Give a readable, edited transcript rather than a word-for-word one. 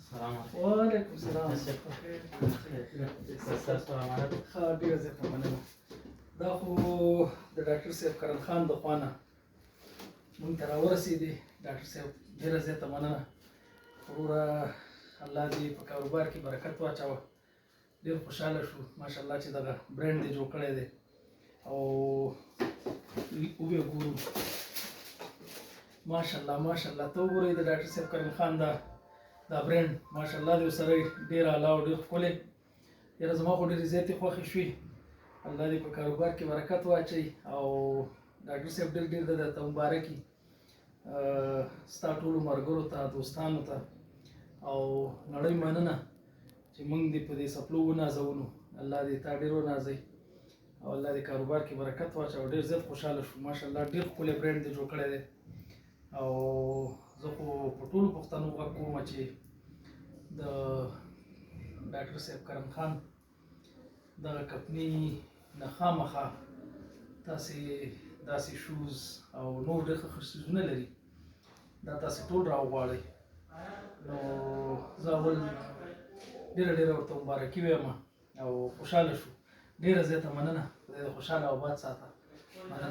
السلام علیکم. وعلیکم السلام. ستاسو امانت ښه ډېره زیاته مننه. دا خو د ډاکټر صاحب کرم خان د خوا نه مونږ ته راورسېدې. ډاکټر صاحب ډېره زیاته مننه. وروره الله دې په کاروبار کې برکت واچوه. ډېر خوشحاله شو ماشاءالله چې دغه برانډ دې جوړ کړی دی او وبې ګورو ماشاءالله ماشاءالله. ته وګورئ د ډاکټر صاحب کریم خان دا برانډ ماشاءالله دی ورسره ډېر اعلی او ډېر ښکلی. یاره زما خو ډېرې زیاتې خوښې شوې. الله دې په کاروبار کې برکت واچوي او ډاکټر صاحب ډېر ډېر درته مبارک وي ستا ټولو ملګرو ته دوستانو ته او نړۍ مننه چې موږ دې په دې څپلو ونازولو. الله دې تا ډېر ونازوي او الله دې کاروبار کې برکت واچوي. ډېر زیات خوشحاله شو ماشاءالله. ډېر ښکلی برانډ دې جوړ کړی دی او زه خو په ټولو پښتنو غږ کوم چې د ډاکټر صاحب کرم خان دغه کمپنۍ نه خامخا تاسې داسې شوز او نور ډېر ښه څیزونه لري دا تاسې ټول راوغواړئ. نو زه اول ډېره ډېره ورته مبارکي وایم او خوشحاله شو. ډېره زیاته مننه. خدای دې خوشحاله او آباد ساته. مننه.